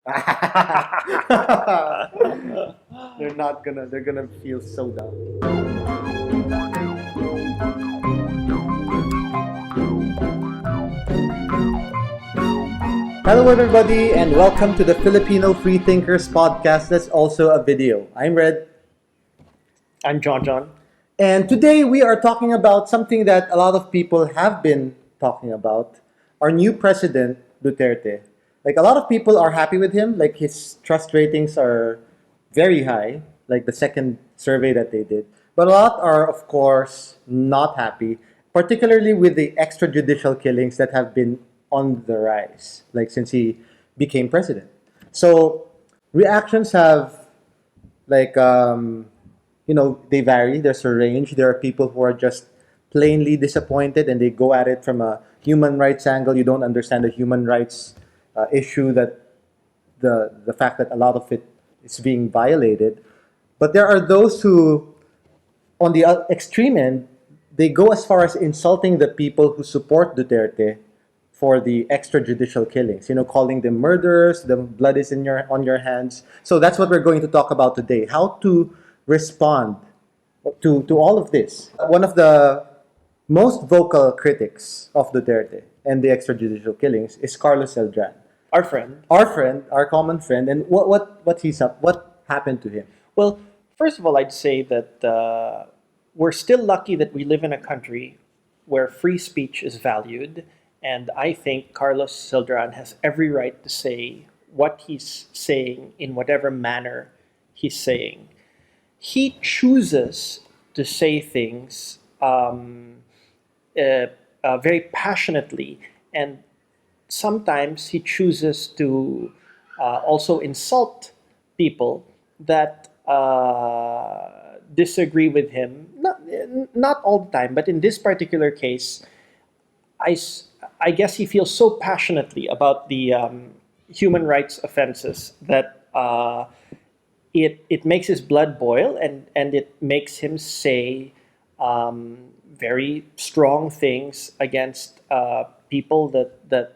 They're gonna feel so down. Hello, everybody, and welcome to the Filipino Freethinkers podcast. That's also a video. I'm Red, I'm John. and today we are talking about something that a lot of people have been talking about: our new president, Duterte. Like, a lot of people are happy with him. Like, his trust ratings are very high, like the second survey that they did. But a lot are, of course, not happy, particularly with the extrajudicial killings that have been on the rise, like since he became president. So reactions have, like, they vary. There's a range. There are people who are just plainly disappointed and they go at it from a human rights angle. You don't understand the human rights issue, that the fact that a lot of it is being violated. But there are those who, on the extreme end, they go as far as insulting the people who support Duterte for the extrajudicial killings. Calling them murderers. The blood is in your on your hands. So that's what we're going to talk about today: how to respond to all of this. One of the most vocal critics of Duterte and the extrajudicial killings is Carlos Eldran, our common friend. And what happened to him? Well, first of all, I'd say that we're still lucky that we live in a country where free speech is valued, and I think Carlos Sildran has every right to say what he's saying in whatever manner he's saying. He chooses to say things very passionately, and sometimes he chooses to also insult people that disagree with him. Not all the time, but in this particular case, I guess he feels so passionately about the human rights offenses that it makes his blood boil, and it makes him say very strong things against people that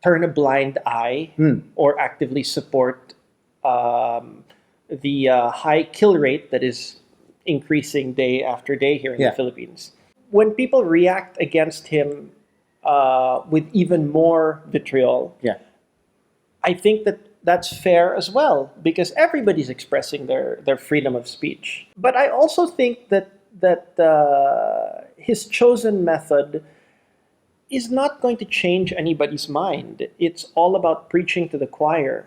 turn a blind eye or actively support the high kill rate that is increasing day after day here in Yeah. the Philippines. When people react against him with even more vitriol, Yeah. I think that that's fair as well, because everybody's expressing their freedom of speech. But I also think that his chosen method is not going to change anybody's mind. It's all about preaching to the choir.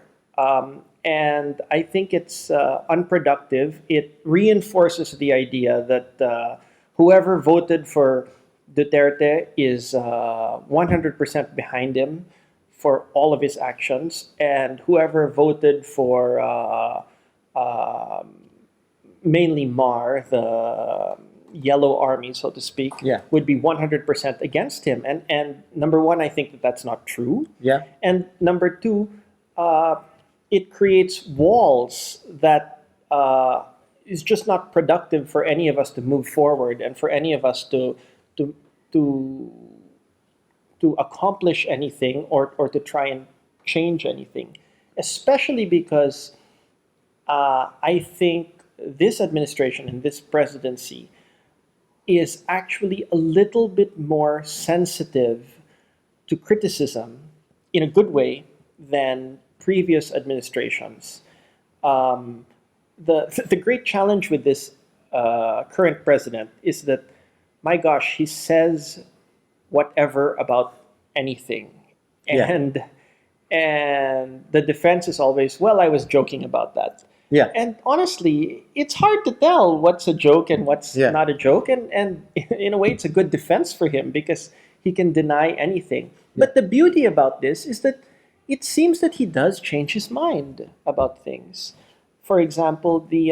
And I think it's unproductive. It reinforces the idea that whoever voted for Duterte is 100% behind him for all of his actions, and whoever voted for mainly Mar, the yellow army, so to speak, Yeah. would be 100% against him. And number one, I think that that's not true. Yeah. And number two, it creates walls that is just not productive for any of us to move forward, and for any of us to to to accomplish anything, or to try and change anything, especially because I think this administration and this presidency is actually a little bit more sensitive to criticism in a good way than previous administrations. Um, the great challenge with this current president is that, my gosh, he says whatever about anything, Yeah. and the defense is always, well, I was joking about that. Yeah. And honestly, it's hard to tell what's a joke and what's Yeah. not a joke. And in a way, it's a good defense for him, because he can deny anything. But the beauty about this is that it seems that he does change his mind about things. For example, the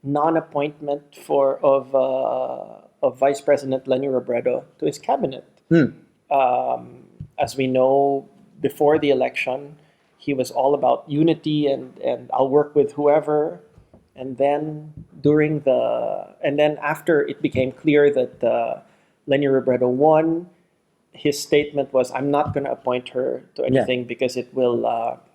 non-appointment of Vice President Lenny Robredo to his cabinet. As we know, before the election, he was all about unity, and I'll work with whoever. And then after it became clear that Lenny Robredo won, his statement was, "I'm not going to appoint her to anything because it will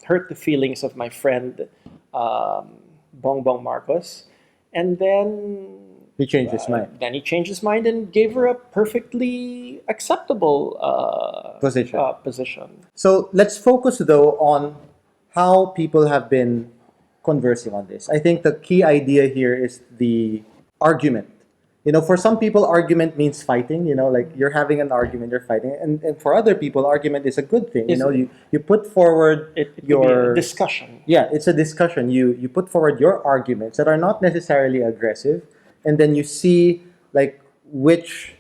hurt the feelings of my friend Bongbong Marcos." And then He changed his mind. then he changed his mind and gave her a perfectly acceptable position. So let's focus though on how people have been conversing on this. I think the key idea here is the argument. For some people, argument means fighting. Like you're having an argument, you're fighting, and for other people, argument is a good thing. You put forward It could be your a discussion. Yeah, it's a discussion. You put forward your arguments that are not necessarily aggressive, and then you see like which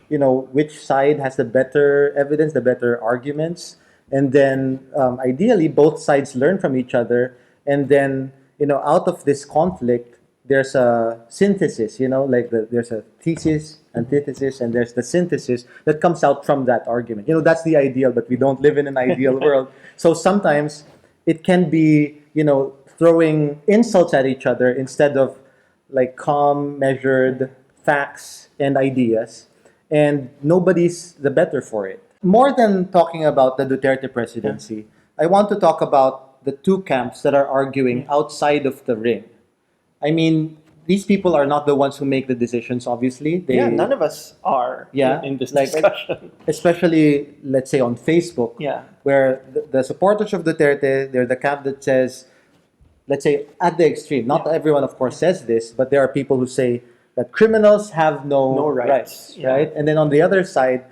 side has the better evidence, the better arguments, and then ideally both sides learn from each other, and then out of this conflict there's a synthesis. There's a thesis, antithesis, and there's the synthesis that comes out from that argument. That's the ideal, but we don't live in an ideal world. So sometimes it can be throwing insults at each other instead of like calm, measured facts and ideas, and nobody's the better for it. More than talking about the Duterte presidency, I want to talk about the two camps that are arguing outside of the ring. I mean, these people are not the ones who make the decisions, obviously. None of us are in this discussion. Especially, let's say, on Facebook, where the supporters of Duterte, they're the camp that says, let's say, at the extreme, not everyone, of course, says this, but there are people who say that criminals have no rights, right? And then on the other side,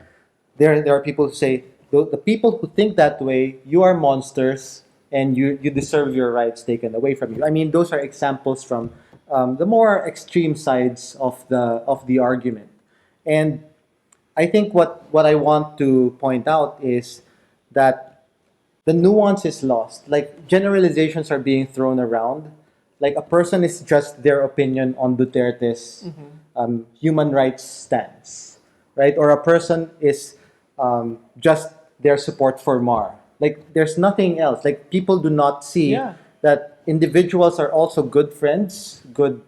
there are people who say, the people who think that way, you are monsters, and you deserve your rights taken away from you. I mean, those are examples from the more extreme sides of the argument. And I think what I want to point out is that the nuance is lost. Like generalizations are being thrown around. Like a person is just their opinion on Duterte's human rights stance, right? Or a person is just their support for Mar. Like there's nothing else. Like people do not see that individuals are also good friends, good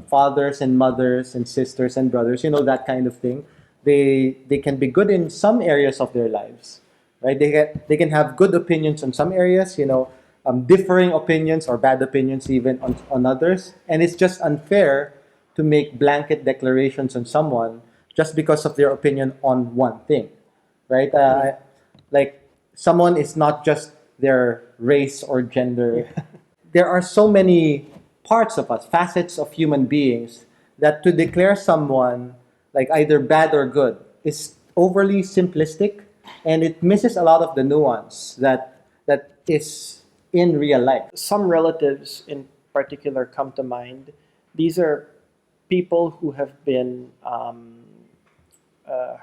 fathers and mothers and sisters and brothers. That kind of thing. They can be good in some areas of their lives, right? They can have good opinions on some areas. Differing opinions or bad opinions even on others, and it's just unfair to make blanket declarations on someone just because of their opinion on one thing, right? Like. Someone is not just their race or gender. There are so many parts of us, facets of human beings, that to declare someone like either bad or good is overly simplistic, and it misses a lot of the nuance that is in real life. Some relatives in particular come to mind. These are people who have been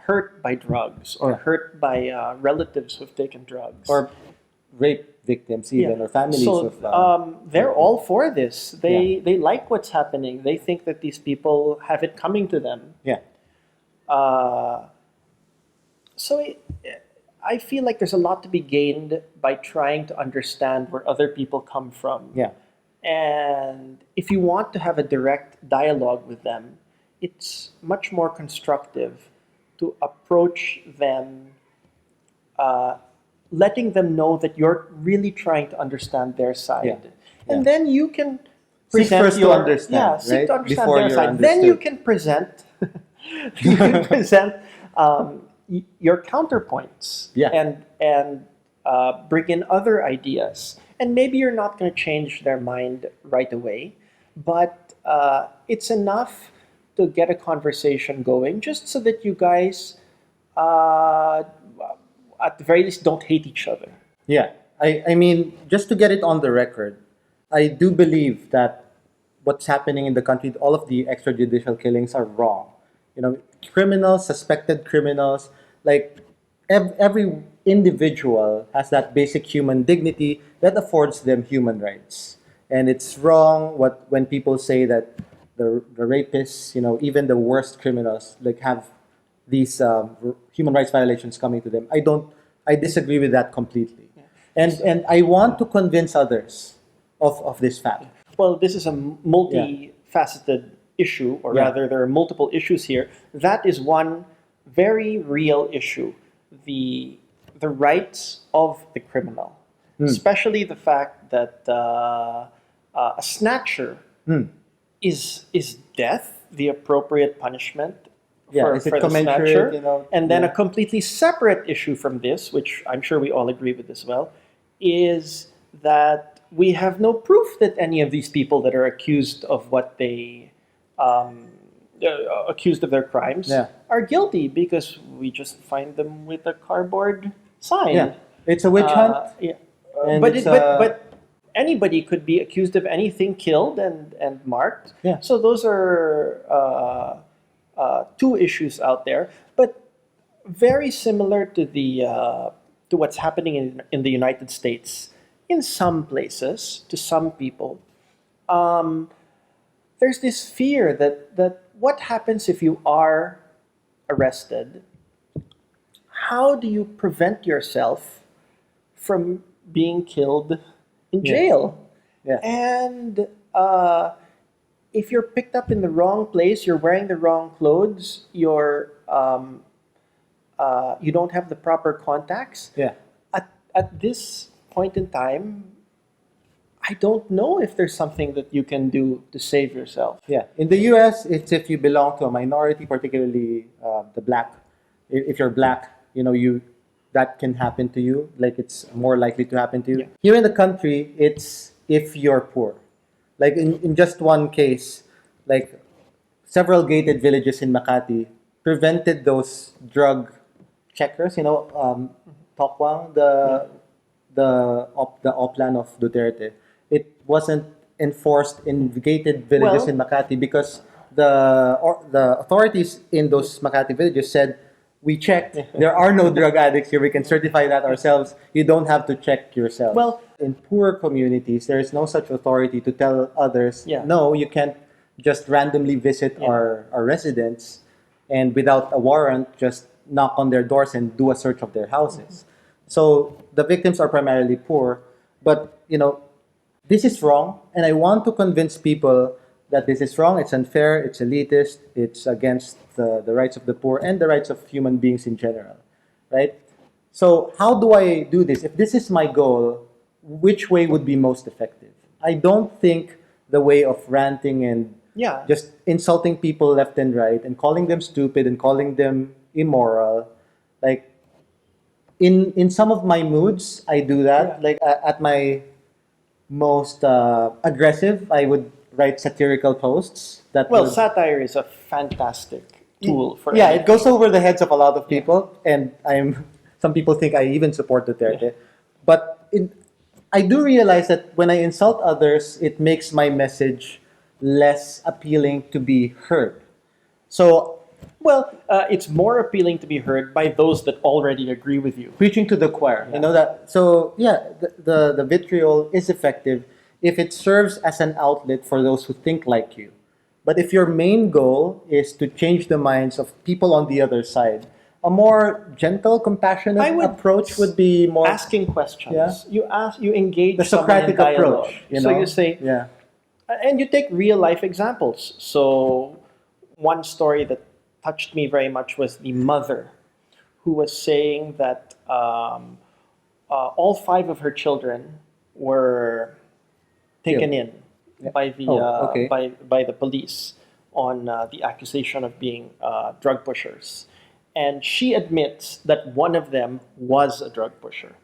hurt by drugs or hurt by relatives who've taken drugs. Or rape victims even, or families of... they're all for this. They like what's happening. They think that these people have it coming to them. Yeah. I feel like there's a lot to be gained by trying to understand where other people come from. Yeah. And if you want to have a direct dialogue with them, it's much more constructive to approach them, letting them know that you're really trying to understand their side. And then you can present seek to understand before their side. Understood. Then you can present your counterpoints and bring in other ideas. And maybe you're not going to change their mind right away, but it's enough to get a conversation going, just so that you guys, at the very least, don't hate each other. Yeah, I mean, just to get it on the record, I do believe that what's happening in the country, all of the extrajudicial killings are wrong. Criminals, suspected criminals, like every individual has that basic human dignity that affords them human rights. And it's wrong when people say that the rapists, even the worst criminals, like have these human rights violations coming to them. I disagree with that completely. And I want to convince others of this fact. Well, this is a multifaceted issue, or rather there are multiple issues here. That is one very real issue. The the rights of the criminal, especially the fact that a snatcher is death the appropriate punishment Yeah, is it for the commensurate, snatcher? you know? And then Yeah. a completely separate issue from this, which I'm sure we all agree with as well, is that we have no proof that any of these people that are accused of what they accused of their crimes Yeah. are guilty, because we just find them with a cardboard sign. Yeah, it's a witch hunt. Yeah. And But it's, but anybody could be accused of anything, killed and marked. Yeah. So those are two issues out there, but very similar to the to what's happening in the United States. In some places, to some people, there's this fear that what happens if you are arrested? How do you prevent yourself from being killed in jail? Yeah. And if you're picked up in the wrong place, you're wearing the wrong clothes, you don't have the proper contacts. Yeah. At this point in time, I don't know if there's something that you can do to save yourself. Yeah, in the U.S., it's if you belong to a minority, particularly the black. If you're black, you know, that can happen to you. Like, it's more likely to happen to you. Yeah. Here in the country, it's if you're poor. Like in just one case, like several gated villages in Makati prevented those drug checkers. You know, Tokwang, the oplan of Duterte. It wasn't enforced in gated villages Well- in Makati because the authorities in those Makati villages said, we checked, there are no drug addicts here, we can certify that ourselves, you don't have to check yourself. Well- in poor communities, there is no such authority to tell others, Yeah. no, you can't just randomly visit our residents and without a warrant just knock on their doors and do a search of their houses. So the victims are primarily poor, but you know, this is wrong, and I want to convince people that this is wrong, it's unfair, it's elitist, it's against the rights of the poor and the rights of human beings in general, right? So how do I do this? If this is my goal, which way would be most effective? I don't think the way of ranting and Yeah. just insulting people left and right and calling them stupid and calling them immoral, like in some of my moods, I do that. Yeah. Like at my most aggressive, I would write satirical posts. That Well, would, satire is a fantastic tool for yeah, anything. it goes over the heads of a lot of people, and some people think I even support Duterte, but I do realize that when I insult others, it makes my message less appealing to be heard. So Well, it's more appealing to be heard by those that already agree with you. preaching to the choir, you know that. So yeah, the vitriol is effective if it serves as an outlet for those who think like you. But if your main goal is to change the minds of people on the other side, a more gentle, compassionate I would approach would be more Asking questions. Yeah. You engage the someone in Socratic dialogue. approach. You So know? you say, yeah, and you take real life examples. So one story that touched me very much was the mother who was saying that all 5 of her children were taken in by the okay. by the police on the accusation of being drug pushers, and she admits that one of them was a drug pusher.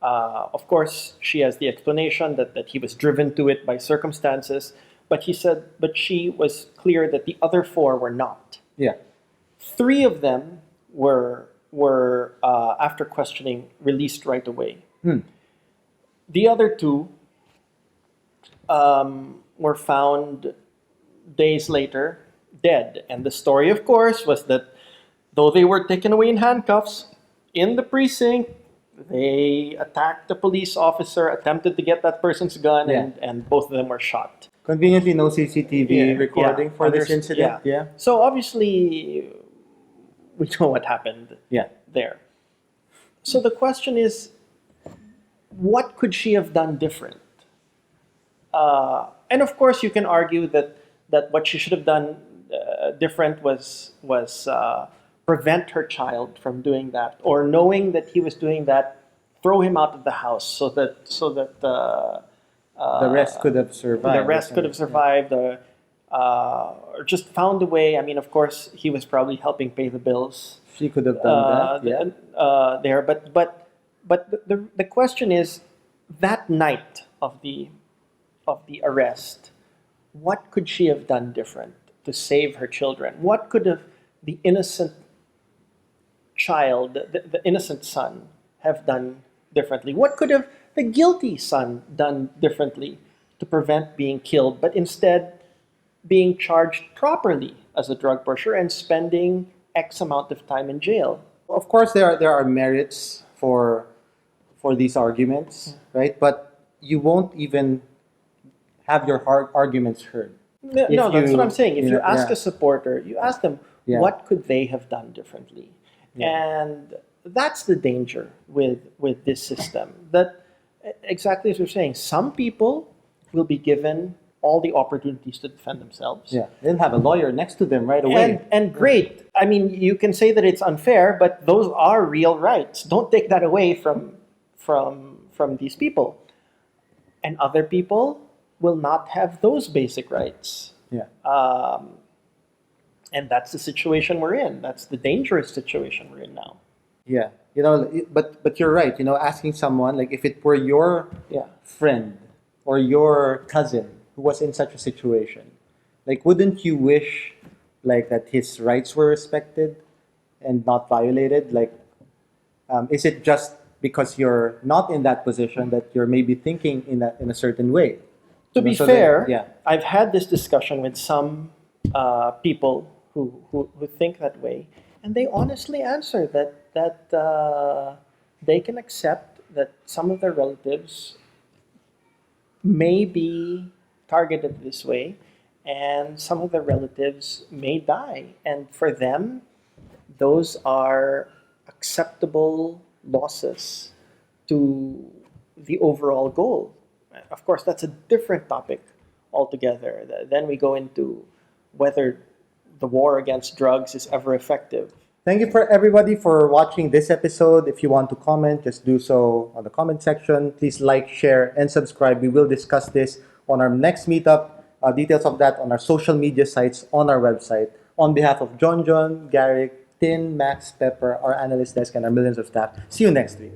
Of course, she has the explanation that he was driven to it by circumstances, but she was clear that the other 4 were not. yeah, 3 of them were after questioning released right away. The other 2 were found days later dead, and the story, of course, was that though they were taken away in handcuffs in the precinct, they attacked the police officer, attempted to get that person's gun, and both of them were shot. Conveniently, no CCTV recording for this incident. Yeah, So obviously, we know what happened yeah. there. So the question is, what could she have done different? And of course, you can argue that what she should have done different was prevent her child from doing that, or knowing that he was doing that, throw him out of the house so that The rest could have survived. the rest could have survived, or just found a way. I mean, of course, he was probably helping pay the bills She could have done that. Yeah. there. But the question is, that night of the arrest, what could she have done different to save her children? What could have the innocent child, the innocent son, have done differently? What could have the guilty son done differently to prevent being killed, but instead being charged properly as a drug pusher and spending X amount of time in jail? Of course, there are merits for these arguments, right? But you won't even have your hard arguments heard. No, If that's you- what I'm saying. If you you know, ask yeah. a supporter, you ask them, Yeah. what could they have done differently? And that's the danger with this system. That exactly as you're saying, some people will be given all the opportunities to defend themselves. Yeah, they'll have a lawyer next to them right away. And great. I mean, you can say that it's unfair, but those are real rights. Don't take that away from these people. And other people will not have those basic rights. Yeah. And that's the situation we're in. That's the dangerous situation we're in now. Yeah, but you're right. Asking someone, like, if it were your Yeah. friend or your cousin who was in such a situation, like, wouldn't you wish, like, that his rights were respected and not violated? Like, is it just because you're not in that position that you're maybe thinking in a certain way? To be So fair, yeah, I've had this discussion with some people who think that way, and they honestly answer that they can accept that some of their relatives may be targeted this way, and some of their relatives may die, and for them, those are acceptable losses to the overall goal. Of course, that's a different topic altogether. Then we go into whether the war against drugs is ever effective. Thank you for everybody for watching this episode. If you want to comment, just do so on the comment section. Please like, share, and subscribe. We will discuss this on our next meetup. Details of that on our social media sites, on our website. On behalf of John, Garrick, Tin, Max, Pepper, our analyst desk, and our millions of staff, see you next week.